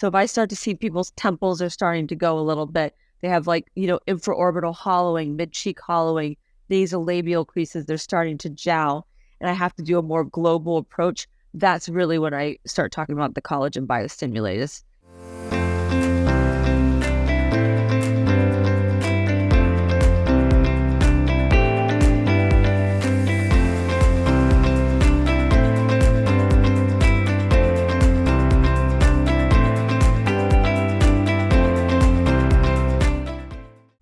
So if I start to see people's temples are starting to go a little bit, they have infraorbital hollowing, mid-cheek hollowing, nasolabial creases, they're starting to jowl, and I have to do a more global approach, that's really when I start talking about the collagen biostimulators.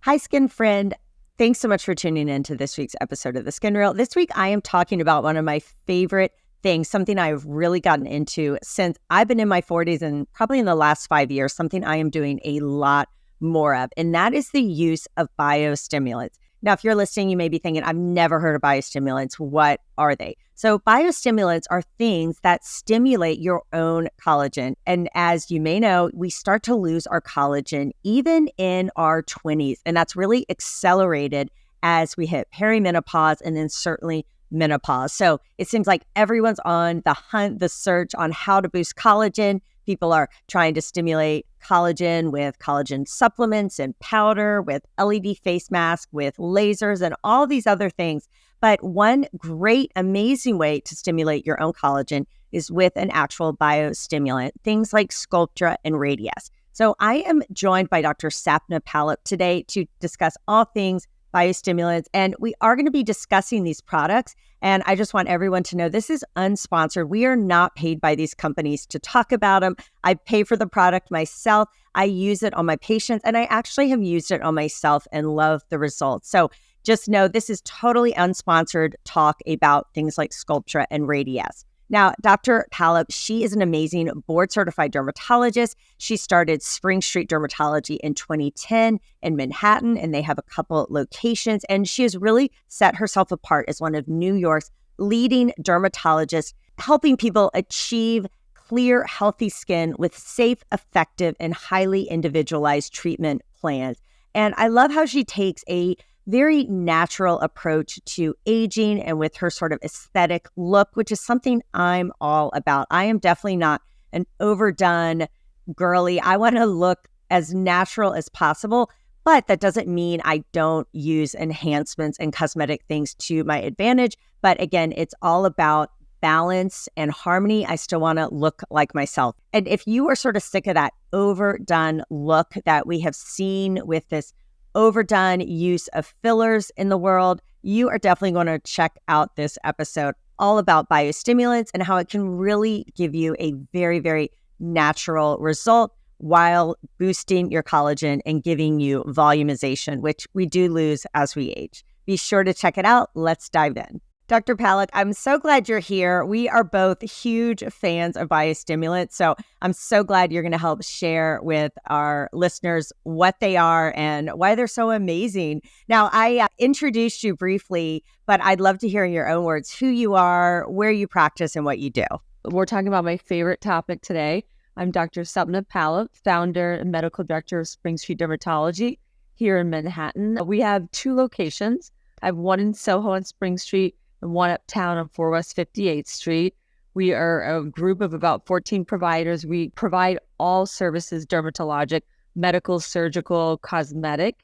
Hi, skin friend. Thanks so much for tuning in to this week's episode of The Skin Reel. This week, I am talking about one of my favorite things, something I've really gotten into since I've been in my 40s and probably in the last 5 years, something I am doing a lot more of, and that is the use of biostimulants. Now, if you're listening, you may be thinking, I've never heard of biostimulants. What are they? So biostimulants are things that stimulate your own collagen. And as you may know, we start to lose our collagen even in our 20s. And that's really accelerated as we hit perimenopause and then certainly menopause. So it seems like everyone's on the hunt, the search on how to boost collagen. People are trying to stimulate collagen with collagen supplements and powder, with LED face masks, with lasers, and all these other things. But one great, amazing way to stimulate your own collagen is with an actual biostimulant, things like Sculptra and Radius. So I am joined by Dr. Sapna Palep today to discuss all things biostimulants, and we are going to be discussing these products. And I just want everyone to know this is unsponsored. We are not paid by these companies to talk about them. I pay for the product myself. I use it on my patients, and I actually have used it on myself and love the results. So just know this is totally unsponsored talk about things like Sculptra and Radius. Now, Dr. Palep, she is an amazing board-certified dermatologist. She started Spring Street Dermatology in 2010 in Manhattan, and they have a couple locations. And she has really set herself apart as one of New York's leading dermatologists, helping people achieve clear, healthy skin with safe, effective, and highly individualized treatment plans. And I love how she takes a very natural approach to aging and with her sort of aesthetic look, which is something I'm all about. I am definitely not an overdone girly. I want to look as natural as possible, but that doesn't mean I don't use enhancements and cosmetic things to my advantage. But again, it's all about balance and harmony. I still want to look like myself. And if you are sort of sick of that overdone look that we have seen with this overdone use of fillers in the world, you are definitely going to check out this episode all about biostimulants and how it can really give you a very, very natural result while boosting your collagen and giving you volumization, which we do lose as we age. Be sure to check it out. Let's dive in. Dr. Palep, I'm so glad you're here. We are both huge fans of biostimulants, so I'm so glad you're going to help share with our listeners what they are and why they're so amazing. Now, I introduced you briefly, but I'd love to hear in your own words who you are, where you practice, and what you do. We're talking about my favorite topic today. I'm Dr. Sapna Palep, founder and medical director of Spring Street Dermatology here in Manhattan. We have 2 locations. I have one in Soho on Spring Street and one uptown on 4 West 58th Street. We are a group of about 14 providers. We provide all services, dermatologic, medical, surgical, cosmetic.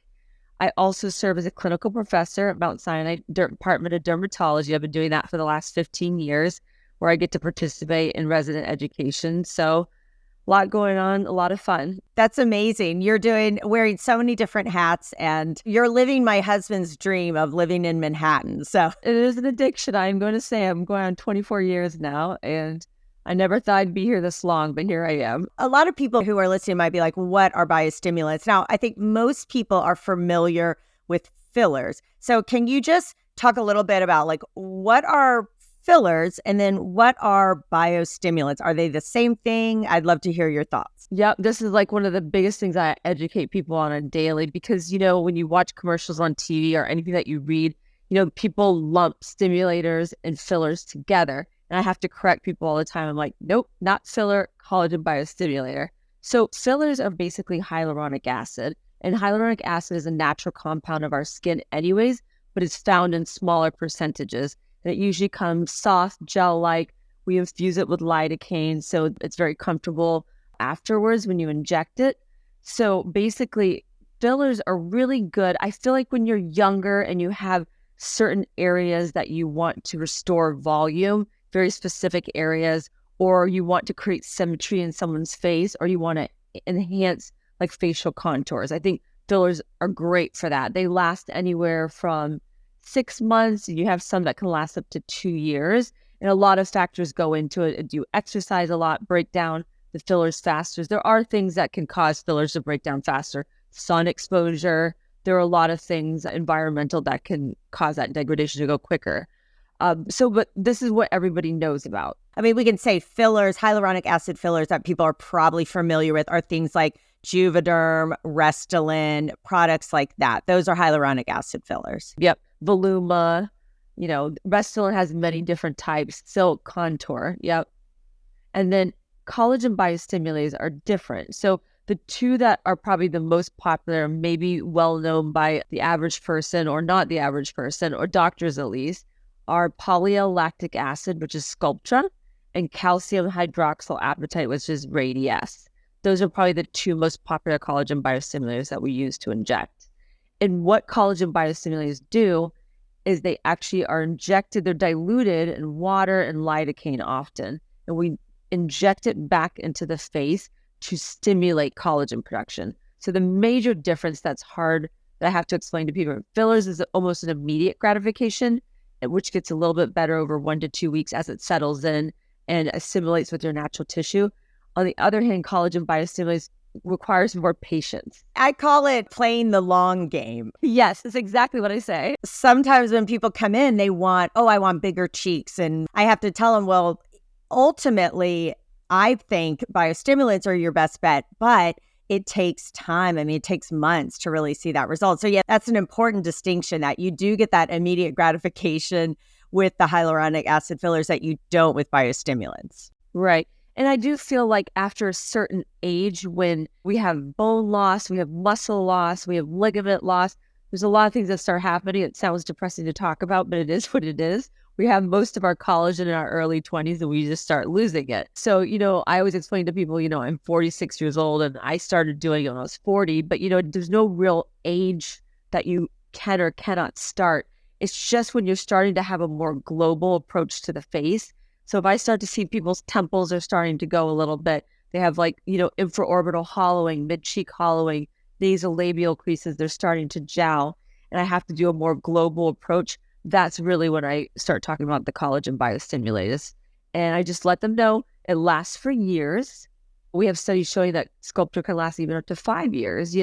I also serve as a clinical professor at Mount Sinai Department of Dermatology. I've been doing that for the last 15 years, where I get to participate in resident education. So a lot going on, a lot of fun. That's amazing. You're wearing so many different hats, and you're living my husband's dream of living in Manhattan. So it is an addiction. I'm going to say I'm going on 24 years now, and I never thought I'd be here this long, but here I am. A lot of people who are listening might be like, what are biostimulants? Now, I think most people are familiar with fillers. So can you just talk a little bit about what are fillers, and then what are biostimulants? Are they the same thing? I'd love to hear your thoughts. Yep, this is one of the biggest things I educate people on a daily, because, when you watch commercials on TV or anything that you read, people lump stimulators and fillers together. And I have to correct people all the time. I'm like, nope, not filler, collagen biostimulator. So fillers are basically hyaluronic acid, and hyaluronic acid is a natural compound of our skin anyways, but it's found in smaller percentages. And it usually comes soft, gel-like. We infuse it with lidocaine, so it's very comfortable afterwards when you inject it. So basically, fillers are really good. I feel like when you're younger and you have certain areas that you want to restore volume, very specific areas, or you want to create symmetry in someone's face, or you want to enhance like facial contours. I think fillers are great for that. They last anywhere from 6 months. You have some that can last up to 2 years. And a lot of factors go into it. Do you exercise a lot, break down the fillers faster? There are things that can cause fillers to break down faster. Sun exposure. There are a lot of things, environmental, that can cause that degradation to go quicker. But this is what everybody knows about. I mean, we can say fillers, hyaluronic acid fillers that people are probably familiar with are things like Juvederm, Restylane, products like that. Those are hyaluronic acid fillers. Yep. Voluma, Restylane has many different types. Silk, Contour. Yep. And then collagen biostimulators are different. So the two that are probably the most popular, maybe well known by the average person or not the average person, or doctors at least, are polyl-lactic acid, which is Sculptra, and calcium hydroxyl apatite, which is Radiesse. Those are probably the two most popular collagen biostimulators that we use to inject. And what collagen biostimulators do is they actually are injected, they're diluted in water and lidocaine often, and we inject it back into the face to stimulate collagen production. So the major difference that's hard that I have to explain to people, fillers is almost an immediate gratification, which gets a little bit better over 1 to 2 weeks as it settles in and assimilates with your natural tissue. On the other hand, collagen biostimulators requires more patience. I call it playing the long game. Yes, that's exactly what I say. Sometimes when people come in, they want, I want bigger cheeks. And I have to tell them, well, ultimately, I think biostimulants are your best bet, but it takes time. I mean, it takes months to really see that result. So yeah, that's an important distinction, that you do get that immediate gratification with the hyaluronic acid fillers that you don't with biostimulants. Right. And I do feel like after a certain age, when we have bone loss, we have muscle loss, we have ligament loss, there's a lot of things that start happening. It sounds depressing to talk about, but it is what it is. We have most of our collagen in our early 20s and we just start losing it. So, I always explain to people, I'm 46 years old and I started doing it when I was 40, but, there's no real age that you can or cannot start. It's just when you're starting to have a more global approach to the face. So if I start to see people's temples are starting to go a little bit, they have infraorbital hollowing, mid-cheek hollowing, nasolabial creases, they're starting to jowl, and I have to do a more global approach. That's really when I start talking about the collagen biostimulators. And I just let them know it lasts for years. We have studies showing that Sculptra can last even up to 5 years,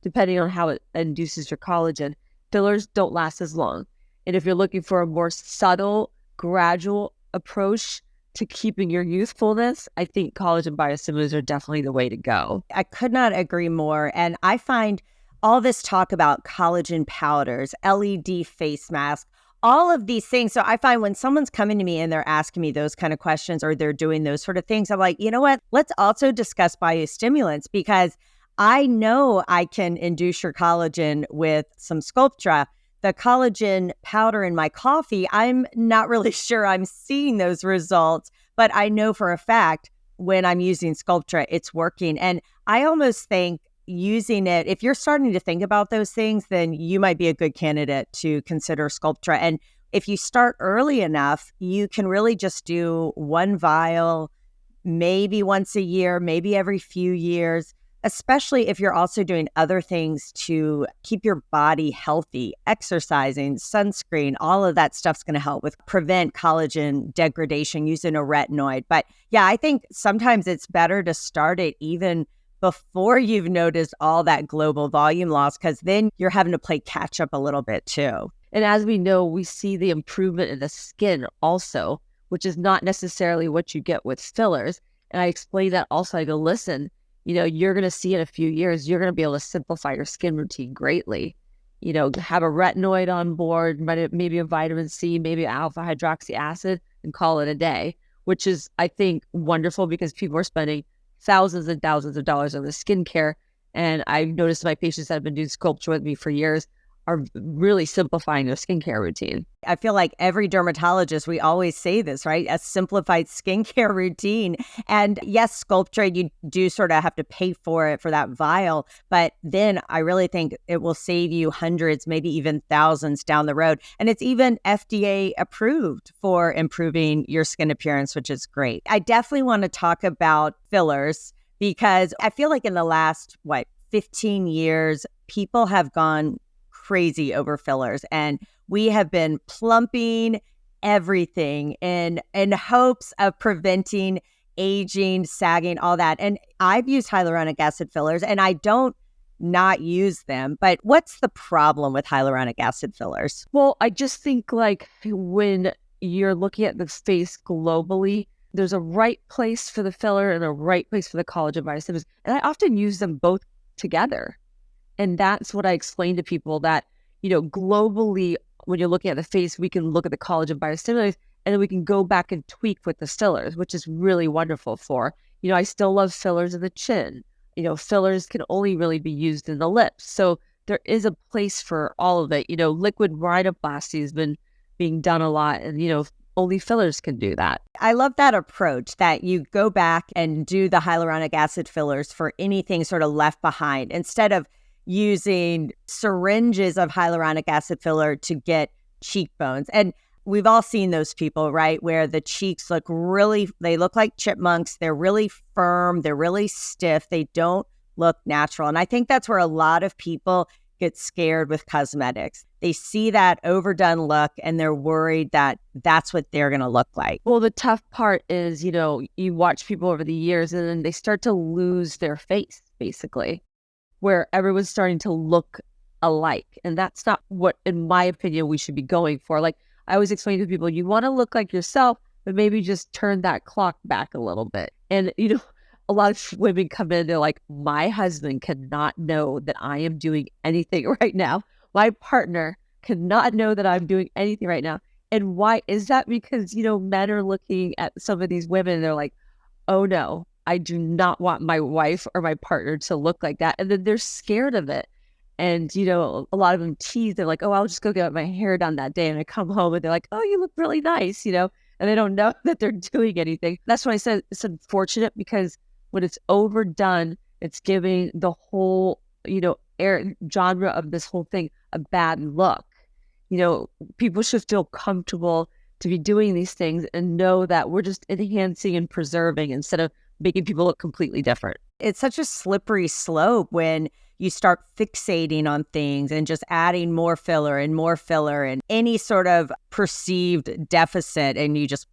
depending on how it induces your collagen. Fillers don't last as long. And if you're looking for a more subtle, gradual approach to keeping your youthfulness, I think collagen biostimulators are definitely the way to go. I could not agree more. And I find all this talk about collagen powders, LED face masks, all of these things. So I find when someone's coming to me and they're asking me those kind of questions or they're doing those sort of things, I'm like, you know what? Let's also discuss biostimulants, because I know I can induce your collagen with some Sculptra. The collagen powder in my coffee, I'm not really sure I'm seeing those results, but I know for a fact when I'm using Sculptra, it's working. And I almost think using it, if you're starting to think about those things, then you might be a good candidate to consider Sculptra. And if you start early enough, you can really just do one vial, maybe once a year, maybe every few years, especially if you're also doing other things to keep your body healthy, exercising, sunscreen, all of that stuff's going to help with prevent collagen degradation using a retinoid. But yeah, I think sometimes it's better to start it even before you've noticed all that global volume loss, because then you're having to play catch up a little bit too. And as we know, we see the improvement in the skin also, which is not necessarily what you get with fillers. And I explain that also. I go, listen, you're going to see in a few years, you're going to be able to simplify your skin routine greatly. Have a retinoid on board, maybe a vitamin C, maybe alpha hydroxy acid, and call it a day, which is, I think, wonderful, because people are spending thousands and thousands of dollars on the skincare. And I've noticed my patients that have been doing Sculptra with me for years are really simplifying their skincare routine. I feel like every dermatologist, we always say this, right? A simplified skincare routine. And yes, Sculptra, you do sort of have to pay for it for that vial. But then I really think it will save you hundreds, maybe even thousands down the road. And it's even FDA approved for improving your skin appearance, which is great. I definitely want to talk about fillers because I feel like in the last, 15 years, people have gone crazy over fillers, and we have been plumping everything in hopes of preventing aging, sagging, all that. And I've used hyaluronic acid fillers, and I don't not use them. But what's the problem with hyaluronic acid fillers? Well, I just think like when you're looking at the face globally, there's a right place for the filler and a right place for the collagen biostimulants. And I often use them both together. And that's what I explain to people that, globally, when you're looking at the face, we can look at the collagen biostimulants and then we can go back and tweak with the fillers, which is really wonderful for, I still love fillers in the chin. Fillers can only really be used in the lips. So there is a place for all of it. Liquid rhinoplasty has been being done a lot, and, only fillers can do that. I love that approach that you go back and do the hyaluronic acid fillers for anything sort of left behind instead of using syringes of hyaluronic acid filler to get cheekbones. And we've all seen those people, right, where the cheeks they look like chipmunks. They're really firm. They're really stiff. They don't look natural. And I think that's where a lot of people get scared with cosmetics. They see that overdone look and they're worried that that's what they're going to look like. Well, the tough part is, you watch people over the years and then they start to lose their face, basically, where everyone's starting to look alike. And that's not what, in my opinion, we should be going for. Like I always explain to people, you want to look like yourself, but maybe just turn that clock back a little bit. And, a lot of women come in, they're like, my husband cannot know that I am doing anything right now. My partner cannot know that I'm doing anything right now. And why is that? Because, men are looking at some of these women and they're like, oh no, I do not want my wife or my partner to look like that. And then they're scared of it. And, a lot of them tease. They're like, oh, I'll just go get my hair done that day. And I come home and they're like, oh, you look really nice, and they don't know that they're doing anything. That's why I said it's unfortunate because when it's overdone, it's giving the whole, genre of this whole thing a bad look. People should feel comfortable to be doing these things and know that we're just enhancing and preserving instead of making people look completely different. It's such a slippery slope when you start fixating on things and just adding more filler and any sort of perceived deficit, and you just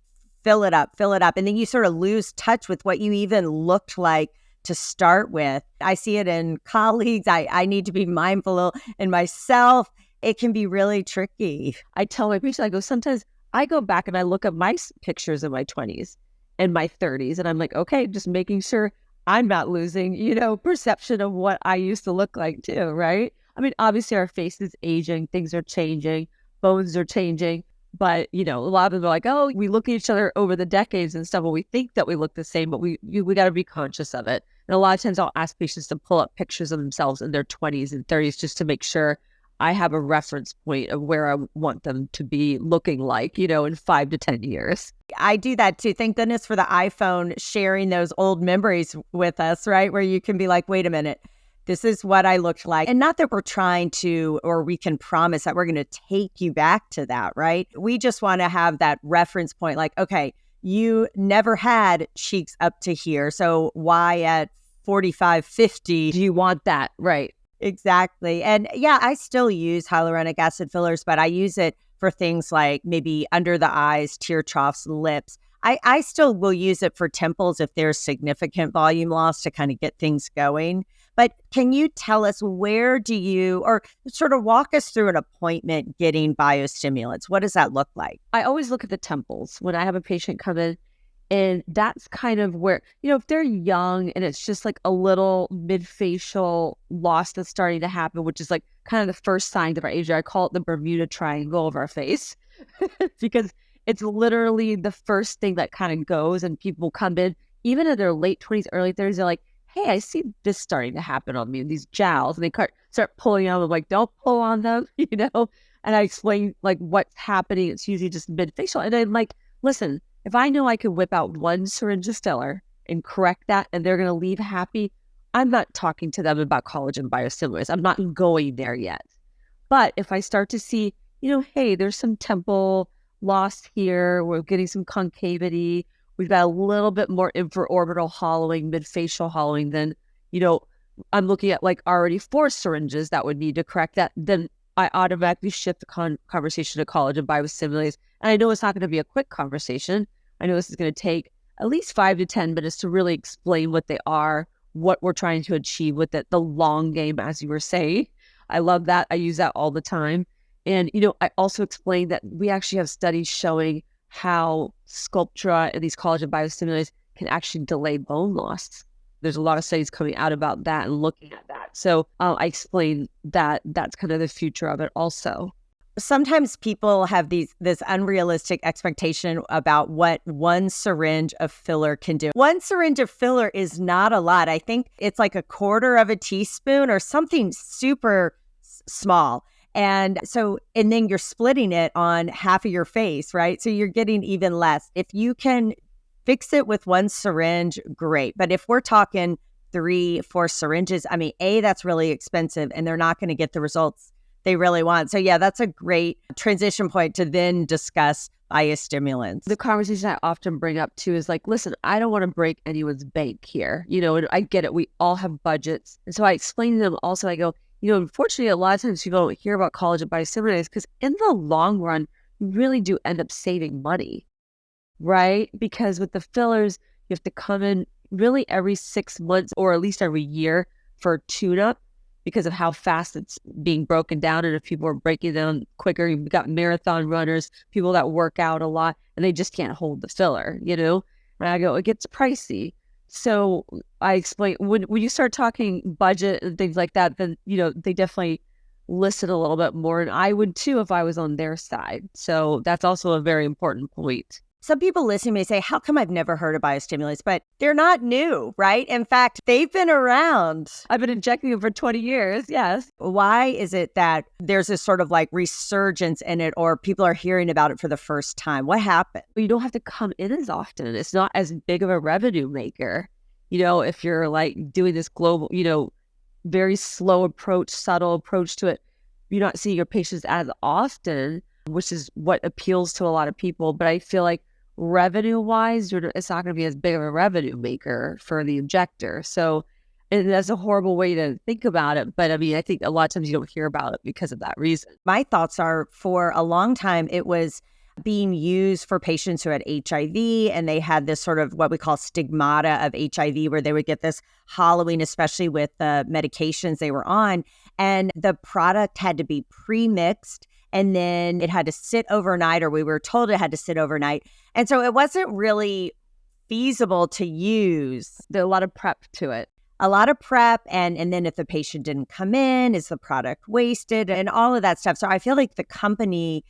fill it up. And then you sort of lose touch with what you even looked like to start with. I see it in colleagues. I need to be mindful in myself. It can be really tricky. I tell my patients, sometimes I go back and I look at my pictures in my 20s and my 30s, and I'm like, okay, just making sure I'm not losing, perception of what I used to look like too, right? I mean, obviously our face is aging, things are changing, bones are changing. But, a lot of them are like, oh, we look at each other over the decades and stuff, and we think that we look the same, but we got to be conscious of it. And a lot of times I'll ask patients to pull up pictures of themselves in their 20s and 30s just to make sure I have a reference point of where I want them to be looking like, in 5 to 10 years. I do that too. Thank goodness for the iPhone sharing those old memories with us, right? Where you can be like, wait a minute. This is what I looked like. And not that we're trying to, or we can promise that we're going to take you back to that, right? We just want to have that reference point like, okay, you never had cheeks up to here. So why at 45, 50 do you want that? Right. Exactly. And yeah, I still use hyaluronic acid fillers, but I use it for things like maybe under the eyes, tear troughs, lips. I still will use it for temples if there's significant volume loss to kind of get things going. But can you tell us or sort of walk us through an appointment getting biostimulants? What does that look like? I always look at the temples when I have a patient come in, and that's kind of where, if they're young and it's just like a little mid-facial loss that's starting to happen, which is like kind of the first sign of our age. I call it the Bermuda Triangle of our face because it's literally the first thing that kind of goes, and people come in, even in their late 20s, early 30s, they're like, hey, I see this starting to happen on me, these jowls, and they start pulling on them. I'm like, don't pull on them, And I explain like what's happening. It's usually just mid-facial. And I'm like, listen, if I know I can whip out one syringe of filler and correct that, and they're going to leave happy, I'm not talking to them about collagen biostimulants. I'm not going there yet. But if I start to see, hey, there's some temple loss here, we're getting some concavity, we've got a little bit more infraorbital hollowing, mid-facial hollowing, then, I'm looking at like already 4 syringes that would need to correct that. Then I automatically shift the conversation to collagen biostimulants. And I know it's not going to be a quick conversation. I know this is going to take at least 5 to 10 minutes to really explain what they are, what we're trying to achieve with it, the long game, as you were saying. I love that. I use that all the time. And, I also explained that we actually have studies showing how Sculptra and these collagen biostimulants can actually delay bone loss. There's a lot of studies coming out about that and looking at that. So I explained that that's kind of the future of it also. Sometimes people have this unrealistic expectation about what one syringe of filler can do. One syringe of filler is not a lot. I think it's like a quarter of a teaspoon or something super small. And then you're splitting it on half of your face, right? So you're getting even less. If you can fix it with one syringe, great. But if we're talking 3, 4 syringes, that's really expensive and they're not going to get the results they really want. So yeah, that's a great transition point to then discuss biostimulants. The conversation I often bring up too is like, listen, I don't want to break anyone's bank here. And I get it. We all have budgets. And so I explain to them also, I go, unfortunately, a lot of times people don't hear about collagen biostimulants because in the long run, you really do end up saving money, right? Because with the fillers, you have to come in really every 6 months or at least every year for a tune-up because of how fast it's being broken down. And if people are breaking down quicker, you've got marathon runners, people that work out a lot, and they just can't hold the filler, And I go, it gets pricey. So I explain, when you start talking budget and things like that, then, they definitely listen a little bit more. And I would too if I was on their side. So that's also a very important point. Some people listening may say, how come I've never heard of biostimulants? But they're not new, right? In fact, they've been around. I've been injecting them for 20 years, yes. Why is it that there's this sort of like resurgence in it or people are hearing about it for the first time? What happened? You don't have to come in as often. It's not as big of a revenue maker. If you're like doing this global, very slow approach, subtle approach to it, you're not seeing your patients as often, which is what appeals to a lot of people. But I feel like revenue-wise, it's not going to be as big of a revenue maker for the injector. So and that's a horrible way to think about it. But I think a lot of times you don't hear about it because of that reason. My thoughts are for a long time, it was being used for patients who had HIV and they had this sort of what we call stigmata of HIV where they would get this hollowing, especially with the medications they were on. And the product had to be pre-mixed and then it had to sit overnight, or we were told it had to sit overnight. And so it wasn't really feasible to use. There's a lot of prep to it. A lot of prep. And then if the patient didn't come in, is the product wasted and all of that stuff. So I feel like the company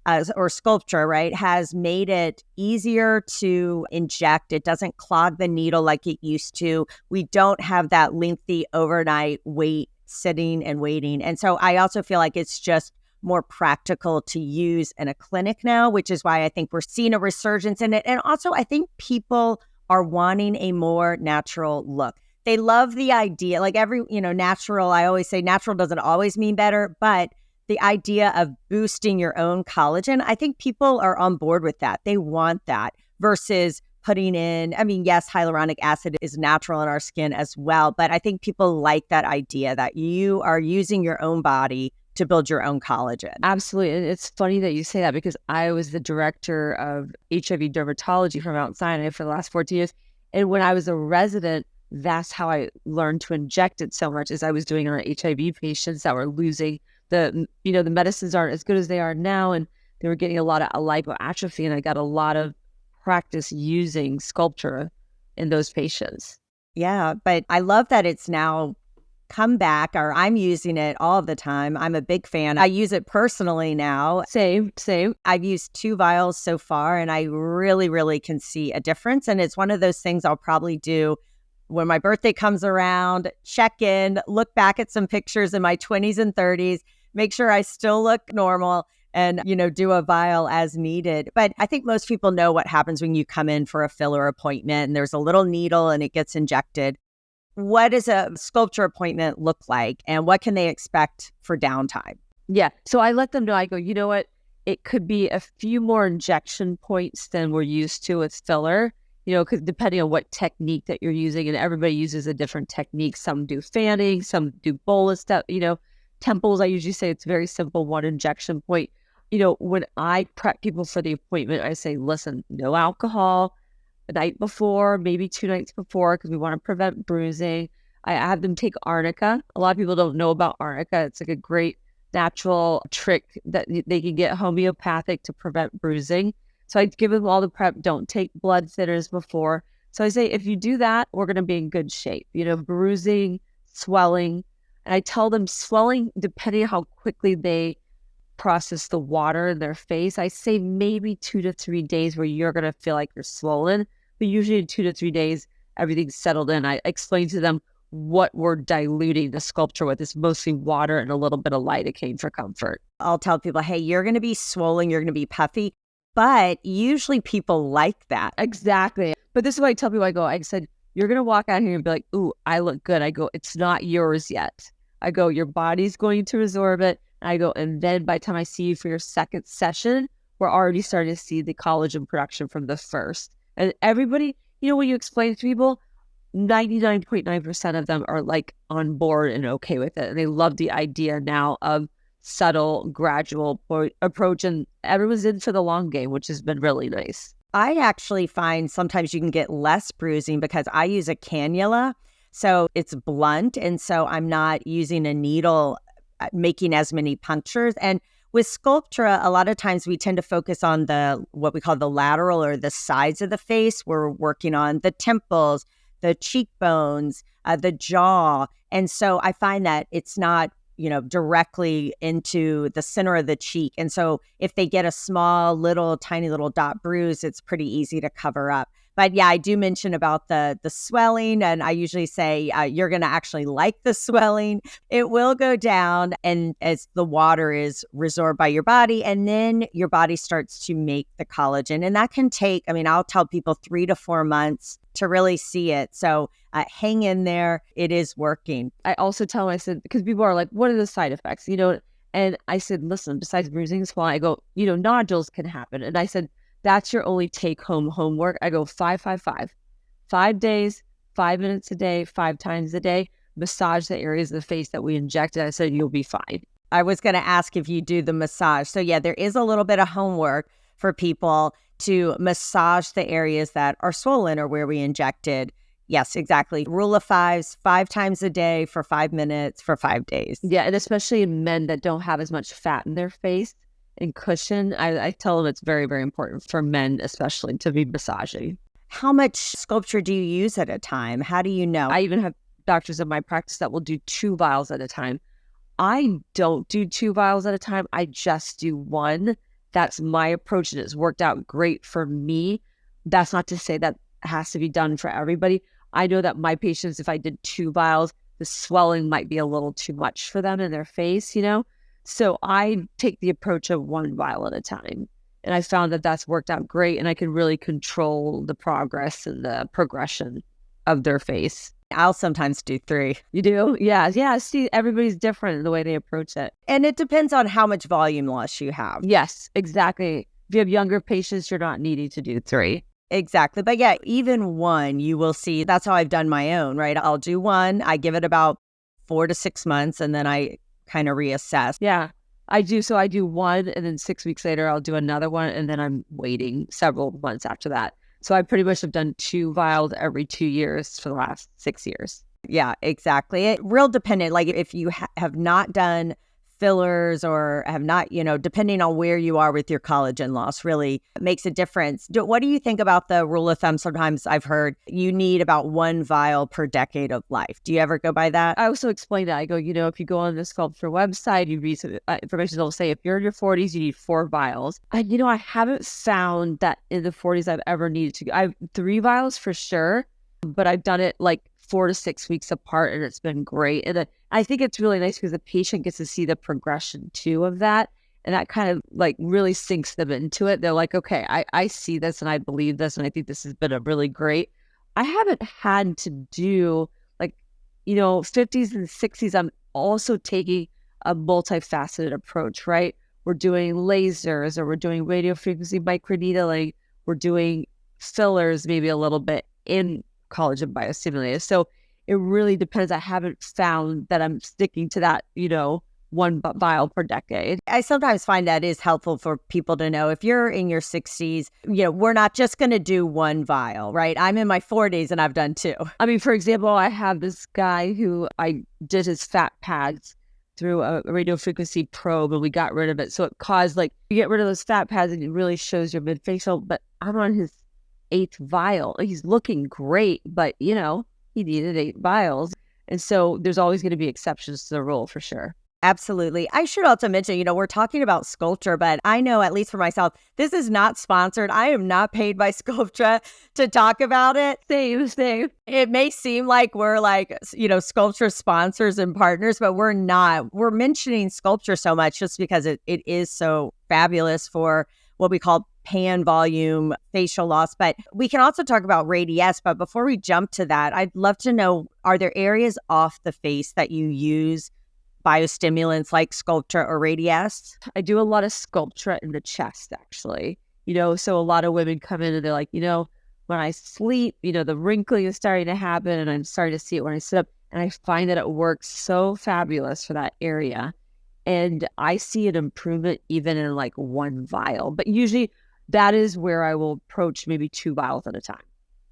or Sculptra, right, has made it easier to inject. It doesn't clog the needle like it used to. We don't have that lengthy overnight wait, sitting and waiting. And so I also feel like it's just more practical to use in a clinic now, which is why I think we're seeing a resurgence in it. And also I think people are wanting a more natural look. They love the idea, like natural, I always say natural doesn't always mean better, but the idea of boosting your own collagen, I think people are on board with that. They want that versus putting in, yes, hyaluronic acid is natural in our skin as well, but I think people like that idea that you are using your own body to build your own collagen. Absolutely. And it's funny that you say that because I was the director of HIV dermatology from Mount Sinai for the last 14 years. And when I was a resident, that's how I learned to inject it so much as I was doing it on HIV patients that were losing the medicines aren't as good as they are now. And they were getting a lot of lipoatrophy. And I got a lot of practice using Sculptra in those patients. Yeah. But I love that it's now come back, or I'm using it all the time. I'm a big fan. I use it personally now. Same. I've used 2 vials so far and I really, really can see a difference. And it's one of those things I'll probably do when my birthday comes around, check in, look back at some pictures in my 20s and 30s, make sure I still look normal and, do a vial as needed. But I think most people know what happens when you come in for a filler appointment and there's a little needle and it gets injected. What does a Sculptra appointment look like and what can they expect for downtime? Yeah. So I let them know, I go, you know what? It could be a few more injection points than we're used to with filler, because depending on what technique that you're using, and everybody uses a different technique. Some do fanning, some do bolus stuff, temples. I usually say it's very simple, one injection point. When I prep people for the appointment, I say, listen, no alcohol the night before, maybe 2 nights before, because we want to prevent bruising. I have them take arnica. A lot of people don't know about arnica. It's like a great natural trick that they can get homeopathic to prevent bruising. So I give them all the prep. Don't take blood thinners before. So I say, if you do that, we're going to be in good shape. Bruising, swelling. And I tell them swelling, depending on how quickly they process the water in their face, I say maybe 2 to 3 days where you're going to feel like you're swollen. But usually in 2 to 3 days, everything's settled in. I explain to them what we're diluting the Sculptra with is mostly water and a little bit of lidocaine for comfort. I'll tell people, hey, you're going to be swollen, you're going to be puffy, but usually people like that. Exactly. But this is what I tell people. I said, you're going to walk out here and be like, ooh, I look good. I go, it's not yours yet. I go, your body's going to absorb it. And I go, and then by the time I see you for your second session, we're already starting to see the collagen production from the first. And everybody, when you explain it to people, 99.9% of them are like on board and okay with it. And they love the idea now of subtle, gradual approach. And everyone's in for the long game, which has been really nice. I actually find sometimes you can get less bruising because I use a cannula. So it's blunt. And so I'm not using a needle making as many punctures. And with Sculptra, a lot of times we tend to focus on what we call the lateral or the sides of the face. We're working on the temples, the cheekbones, the jaw. And so I find that it's not, directly into the center of the cheek. And so if they get a small, tiny little dot bruise, it's pretty easy to cover up. But yeah, I do mention about the swelling, and I usually say you're going to actually like the swelling. It will go down, and as the water is resorbed by your body, and then your body starts to make the collagen. And that can take, I'll tell people 3 to 4 months to really see it. So hang in there. It is working. I also tell them, I said, because people are like, what are the side effects? And I said, listen, besides bruising and swelling, I go, nodules can happen. And I said, that's your only take-home homework. I go 5, 5, 5. 5 days, 5 minutes a day, 5 times a day. Massage the areas of the face that we injected. I said, you'll be fine. I was going to ask if you do the massage. So yeah, there is a little bit of homework for people to massage the areas that are swollen or where we injected. Yes, exactly. Rule of 5s, 5 times a day for 5 minutes for 5 days. Yeah, and especially in men that don't have as much fat in their face and cushion, I tell them it's very, very important for men, especially, to be massaging. How much Sculptra do you use at a time? How do you know? I even have doctors in my practice that will do 2 vials at a time. I don't do 2 vials at a time. I just do 1. That's my approach, and it's worked out great for me. That's not to say that has to be done for everybody. I know that my patients, if I did 2 vials, the swelling might be a little too much for them in their face, So I take the approach of 1 vial at a time. And I found that that's worked out great, and I can really control the progress and the progression of their face. I'll sometimes do 3. You do? Yeah. Yeah. See, everybody's different in the way they approach it. And it depends on how much volume loss you have. Yes, exactly. If you have younger patients, you're not needing to do 3. Exactly. But yeah, even 1, you will see. That's how I've done my own, right? I'll do 1. I give it about 4 to 6 months, and then I kind of reassess. Yeah, I do. So I do 1, and then 6 weeks later, I'll do another one. And then I'm waiting several months after that. So I pretty much have done 2 vials every 2 years for the last 6 years. Yeah, exactly. It real dependent. Like if you have not done fillers or have not, depending on where you are with your collagen loss, really makes a difference. What do you think about the rule of thumb? Sometimes I've heard you need about 1 vial per decade of life. Do you ever go by that? I also explain that. I go, if you go on the Sculptra website, you read some information, they'll say if you're in your 40s, you need 4 vials. And, I haven't found that in the 40s I've ever needed to. I have 3 vials for sure, but I've done it like 4 to 6 weeks apart, and it's been great. And I think it's really nice because the patient gets to see the progression too of that. And that kind of like really sinks them into it. They're like, okay, I see this and I believe this. And I think this has been a really great. I haven't had to do like, 50s and 60s. I'm also taking a multifaceted approach, right? We're doing lasers, or we're doing radiofrequency microneedling. We're doing fillers maybe a little bit in collagen biostimulators. So it really depends. I haven't found that I'm sticking to that, one vial per decade. I sometimes find that is helpful for people to know. If you're in your 60s, we're not just going to do one vial, right? I'm in my 40s and I've done two. I mean, for example, I have this guy who I did his fat pads through a radiofrequency probe, and we got rid of it. So it caused, like, you get rid of those fat pads and it really shows your midfacial. But I'm on his 8th vial. He's looking great, but he needed 8 vials. And so there's always going to be exceptions to the rule for sure. Absolutely. I should also mention, we're talking about Sculptra, but I know, at least for myself, this is not sponsored. I am not paid by Sculptra to talk about it. Same. It may seem like we're like, Sculptra sponsors and partners, but we're not. We're mentioning Sculptra so much just because it is so fabulous for what we call pan volume facial loss. But we can also talk about Radiesse. But before we jump to that, I'd love to know, are there areas off the face that you use biostimulants like Sculptra or Radiesse? I do a lot of Sculptra in the chest, actually. So a lot of women come in and they're like, when I sleep, the wrinkling is starting to happen, and I'm starting to see it when I sit up. And I find that it works so fabulous for that area. And I see an improvement even in like one vial. But usually that is where I will approach maybe 2 vials at a time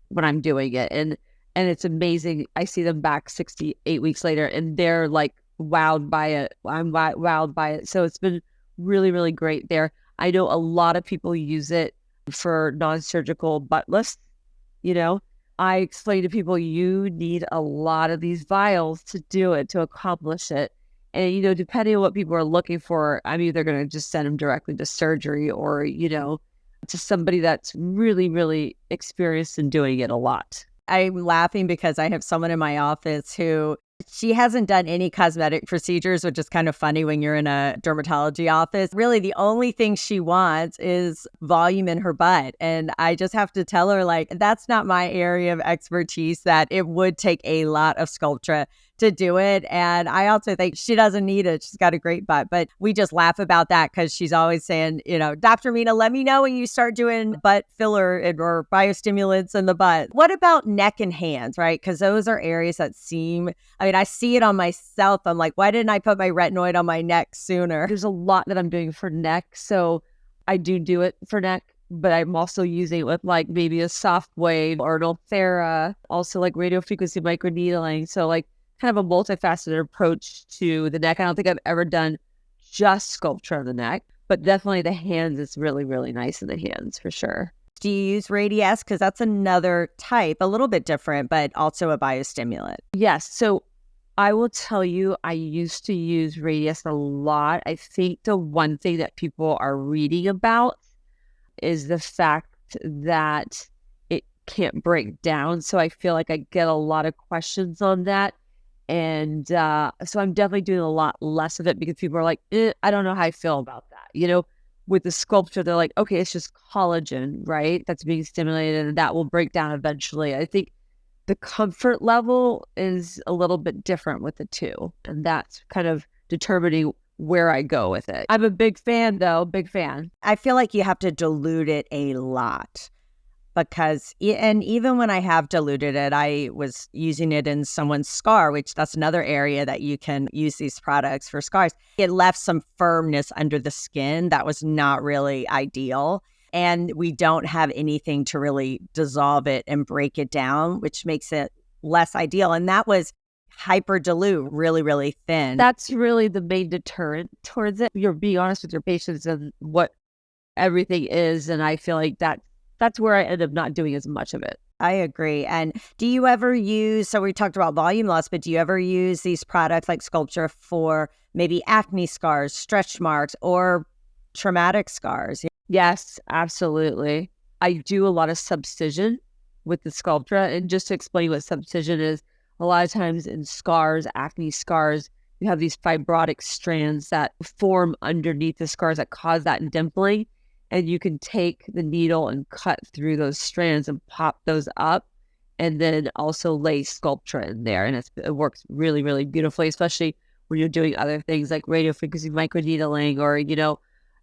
when I'm doing it. And it's amazing. I see them back 68 weeks later, and they're like wowed by it. I'm wowed by it. So it's been really, really great there. I know a lot of people use it for non-surgical butt lifts. I explain to people, you need a lot of these vials to do it, to accomplish it. And, depending on what people are looking for, I'm either going to just send them directly to surgery or, to somebody that's really, really experienced in doing it a lot. I'm laughing because I have someone in my office who, she hasn't done any cosmetic procedures, which is kind of funny when you're in a dermatology office. Really, the only thing she wants is volume in her butt. And I just have to tell her, like, that's not my area of expertise, that it would take a lot of Sculptra to do it. And I also think she doesn't need it. She's got a great butt. But we just laugh about that because she's always saying, Dr. Mina, let me know when you start doing butt filler or biostimulants in the butt. What about neck and hands, right? Because those are areas that I see it on myself. I'm like, why didn't I put my retinoid on my neck sooner? There's a lot that I'm doing for neck. So I do it for neck, but I'm also using it with like maybe a soft wave or an Ulthera, also like radiofrequency microneedling. So like kind of a multifaceted approach to the neck. I don't think I've ever done just Sculptra on the neck, but definitely the hands is really, really nice in the hands for sure. Do you use Radiesse? Because that's another type, a little bit different, but also a biostimulant. Yes. So I will tell you, I used to use Radiesse a lot. I think the one thing that people are reading about is the fact that it can't break down. So I feel like I get a lot of questions on that. And so I'm definitely doing a lot less of it because people are like, I don't know how I feel about that. With the Sculptra, they're like, okay, it's just collagen, right? That's being stimulated and that will break down eventually. I think the comfort level is a little bit different with the two. And that's kind of determining where I go with it. I'm a big fan though, big fan. I feel like you have to dilute it a lot. Because, and even when I have diluted it, I was using it in someone's scar, which that's another area that you can use these products for scars. It left some firmness under the skin that was not really ideal. And we don't have anything to really dissolve it and break it down, which makes it less ideal. And that was hyper dilute, really, really thin. That's really the main deterrent towards it. You're being honest with your patients and what everything is. And I feel like that's where I end up not doing as much of it. I agree. And do you ever use, so we talked about volume loss, but do you ever use these products like Sculptra for maybe acne scars, stretch marks, or traumatic scars? Yes, absolutely. I do a lot of subcision with the Sculptra. And just to explain what subcision is, a lot of times in scars, acne scars, you have these fibrotic strands that form underneath the scars that cause that dimpling. And you can take the needle and cut through those strands and pop those up, and then also lay Sculptra in there. And it works really, really beautifully, especially when you're doing other things like radiofrequency microneedling or,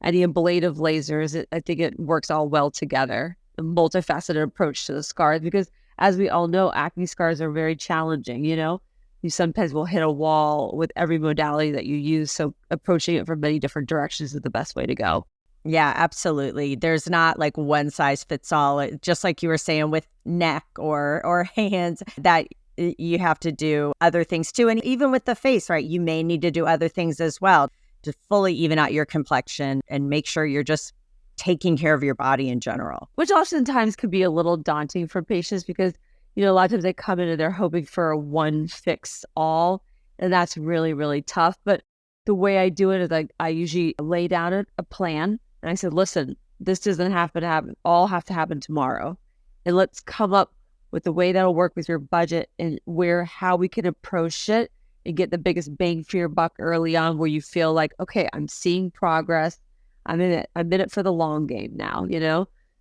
any ablative lasers. I think it works all well together, a multifaceted approach to the scars, because as we all know, acne scars are very challenging. You sometimes will hit a wall with every modality that you use. So approaching it from many different directions is the best way to go. Yeah, absolutely. There's not like one size fits all. Just like you were saying with neck or hands, that you have to do other things too. And even with the face, right, you may need to do other things as well to fully even out your complexion and make sure you're just taking care of your body in general. Which oftentimes could be a little daunting for patients because, a lot of times they come in and they're hoping for a one fix all. And that's really, really tough. But the way I do it is I usually lay down a plan. And I said, listen, this doesn't have to happen. All have to happen tomorrow. And let's come up with the way that'll work with your budget and how we can approach it and get the biggest bang for your buck early on, where you feel like, okay, I'm seeing progress. I'm in it for the long game now,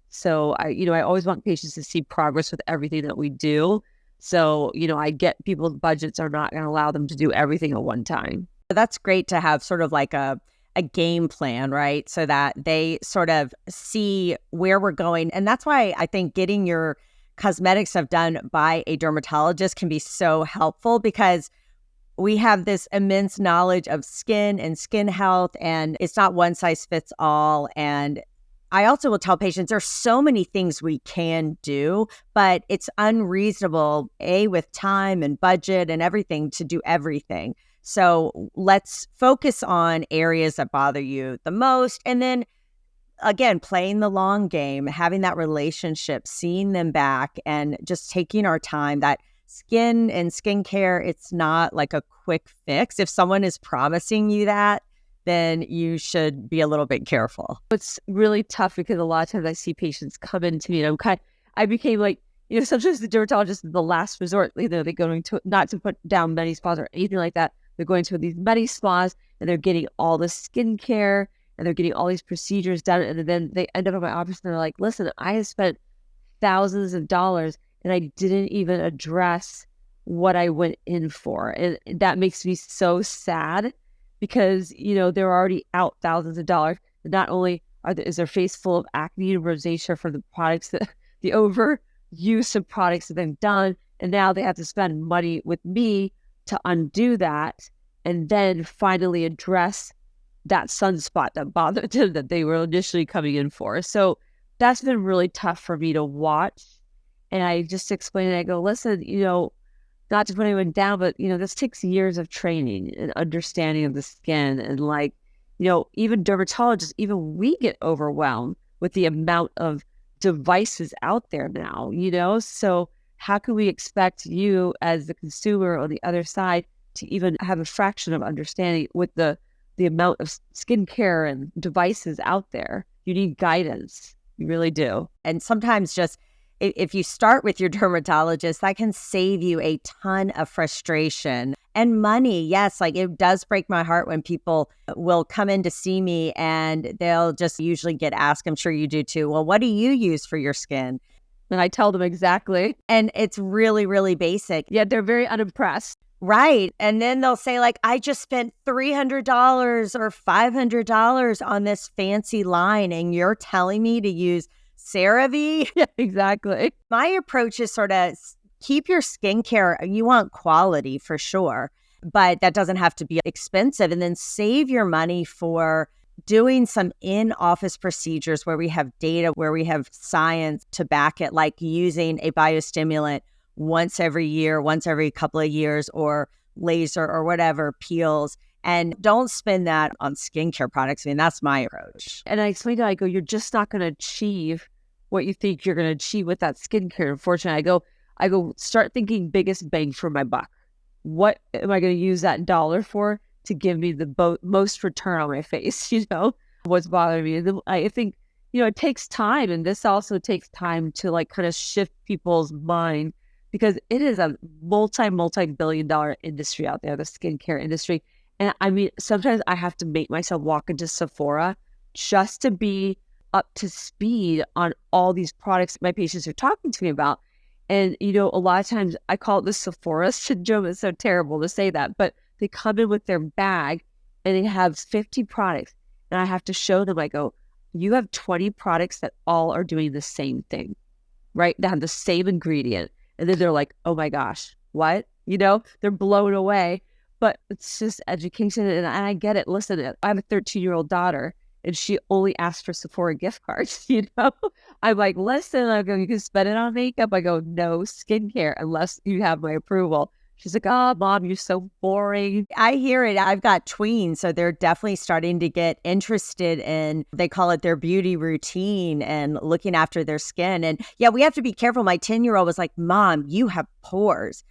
So I always want patients to see progress with everything that we do. So, I get people's budgets are not going to allow them to do everything at one time. That's great to have sort of like a game plan, right? So that they sort of see where we're going. And that's why I think getting your cosmetic stuff done by a dermatologist can be so helpful, because we have this immense knowledge of skin and skin health, and it's not one size fits all. And I also will tell patients there's so many things we can do, but it's unreasonable, with time and budget and everything, to do everything. So let's focus on areas that bother you the most. And then again, playing the long game, having that relationship, seeing them back, and just taking our time. That skin and skincare, it's not like a quick fix. If someone is promising you that, then you should be a little bit careful. It's really tough because a lot of times I see patients come into me and I became like, sometimes the dermatologist is the last resort. They're going to, not to put down many spas or anything like that. They're going to these many spas and they're getting all the skincare and they're getting all these procedures done. And then they end up in my office and they're like, listen, I have spent thousands of dollars and I didn't even address what I went in for. And that makes me so sad because, they're already out thousands of dollars. Not only is their face full of acne and rosacea from the products the overuse of products that they've done. And now they have to spend money with me to undo that and then finally address that sunspot that bothered them that they were initially coming in for. So that's been really tough for me to watch. And I just explained it. I go, listen, not to put anyone down, but, this takes years of training and understanding of the skin. And even dermatologists, even we get overwhelmed with the amount of devices out there now, So how can we expect you as the consumer on the other side to even have a fraction of understanding with the amount of skincare and devices out there? You need guidance. You really do. And sometimes just if you start with your dermatologist, that can save you a ton of frustration and money. Yes, it does break my heart when people will come in to see me and they'll just usually get asked, I'm sure you do too, well, what do you use for your skin? And I tell them exactly. And it's really, really basic. Yeah, they're very unimpressed. Right. And then they'll say I just spent $300 or $500 on this fancy line and you're telling me to use CeraVe? Yeah, exactly. My approach is sort of keep your skincare. You want quality for sure, but that doesn't have to be expensive. And then save your money for doing some in-office procedures where we have data, where we have science to back it, like using a biostimulant once every year, once every couple of years, or laser or whatever, peels. And don't spend that on skincare products. I mean, that's my approach. And I explained to her, I go, you're just not going to achieve what you think you're going to achieve with that skincare. Unfortunately, I go, start thinking biggest bang for my buck. What am I going to use that dollar for to give me the most return on my face? What's bothering me. And I think, it takes time. And this also takes time to kind of shift people's mind because it is a multi-billion dollar industry out there, the skincare industry. And I mean, sometimes I have to make myself walk into Sephora just to be up to speed on all these products my patients are talking to me about. And, a lot of times I call it the Sephora syndrome. It's so terrible to say that, but they come in with their bag and they have 50 products. And I have to show them, I go, you have 20 products that all are doing the same thing, right? They have the same ingredient. And then they're like, oh my gosh, what? They're blown away. But it's just education. And I get it. Listen, I have a 13-year-old daughter and she only asked for Sephora gift cards, I'm like, listen, I go, you can spend it on makeup. I go, no skincare unless you have my approval. She's like, oh, Mom, you're so boring. I hear it. I've got tweens, so they're definitely starting to get interested in, they call it their beauty routine and looking after their skin. And yeah, we have to be careful. My 10-year-old was like, Mom, you have pores.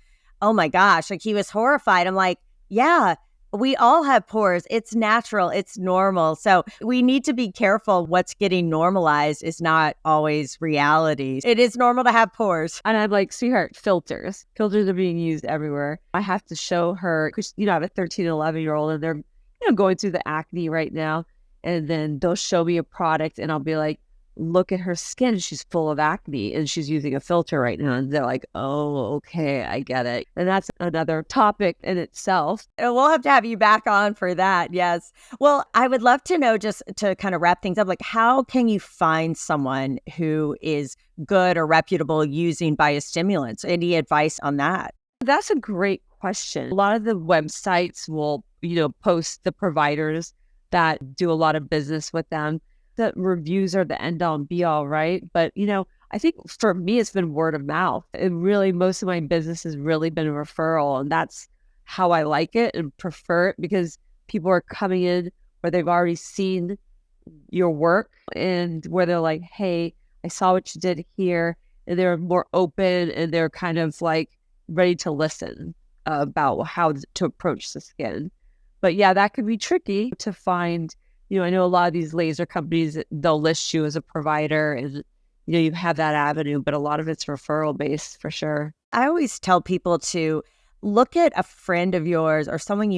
Oh my gosh. Like he was horrified. I'm like, yeah, we all have pores. It's natural. It's normal. So we need to be careful. What's getting normalized is not always reality. It is normal to have pores. And I'm like, sweetheart, filters. Filters are being used everywhere. I have to show her, because, I have a 13 and 11-year-old and they're, going through the acne right now. And then they'll show me a product and I'll be like, look at her skin. She's full of acne and she's using a filter right now. And they're like, oh, okay, I get it. And that's another topic in itself. And we'll have to have you back on for that. Yes. Well, I would love to know, just to kind of wrap things up, like how can you find someone who is good or reputable using biostimulants? Any advice on that? That's a great question. A lot of the websites will, post the providers that do a lot of business with them. The reviews are the end all and be all, right? But, I think for me, it's been word of mouth. And really, most of my business has really been a referral. And that's how I like it and prefer it, because people are coming in where they've already seen your work and where they're like, hey, I saw what you did here. And they're more open and they're kind of like ready to listen about how to approach the skin. But yeah, that can be tricky to find. I know a lot of these laser companies, they'll list you as a provider and, you have that avenue, but a lot of it's referral based for sure. I always tell people to look at a friend of yours or someone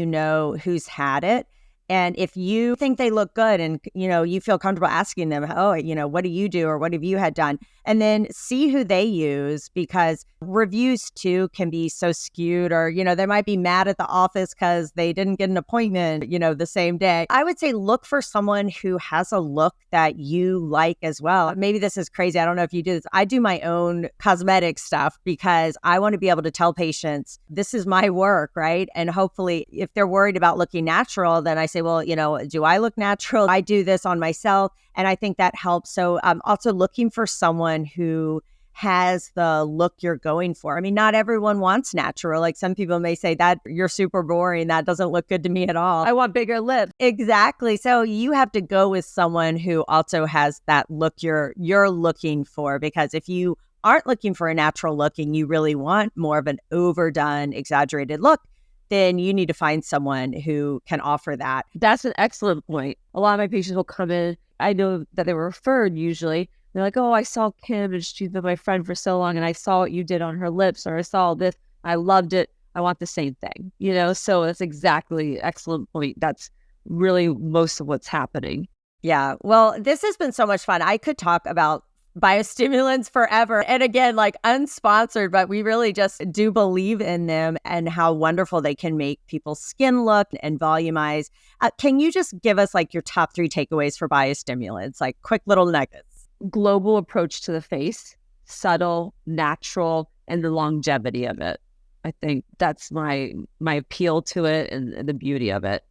who's had it. And if you think they look good and, you feel comfortable asking them, oh, what do you do or what have you had done? And then see who they use, because reviews too can be so skewed, or, they might be mad at the office because they didn't get an appointment, the same day. I would say look for someone who has a look that you like as well. Maybe this is crazy. I don't know if you do this. I do my own cosmetic stuff because I want to be able to tell patients, this is my work, right? And hopefully if they're worried about looking natural, then I say, well, do I look natural? I do this on myself. And I think that helps. So I'm also looking for someone who has the look you're going for. I mean, not everyone wants natural. Like some people may say that you're super boring. That doesn't look good to me at all. I want bigger lips. Exactly. So you have to go with someone who also has that look you're looking for, because if you aren't looking for a natural look and you really want more of an overdone, exaggerated look, then you need to find someone who can offer that. That's an excellent point. A lot of my patients will come in. I know that they were referred usually. They're like, oh, I saw Kim and she's been my friend for so long and I saw what you did on her lips, or I saw this. I loved it. I want the same thing, So that's exactly excellent point. That's really most of what's happening. Yeah. Well, this has been so much fun. I could talk about biostimulants forever. And again, like unsponsored, but we really just do believe in them and how wonderful they can make people's skin look and volumize. Can you just give us like your top 3 takeaways for biostimulants, like quick little nuggets? Global approach to the face, subtle, natural, and the longevity of it. I think that's my appeal to it and the beauty of it.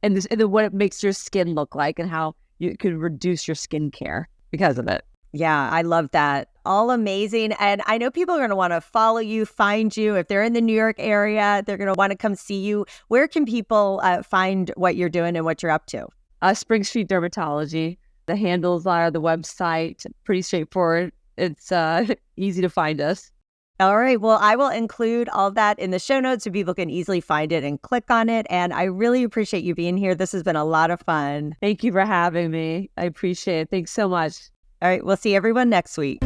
And then what it makes your skin look like and how you can reduce your skincare because of it. Yeah, I love that. All amazing. And I know people are going to want to follow you, find you. If they're in the New York area, they're going to want to come see you. Where can people find what you're doing and what you're up to? Spring Street Dermatology. The handles are the website. Pretty straightforward. It's easy to find us. All right. Well, I will include all of that in the show notes so people can easily find it and click on it. And I really appreciate you being here. This has been a lot of fun. Thank you for having me. I appreciate it. Thanks so much. All right. We'll see everyone next week.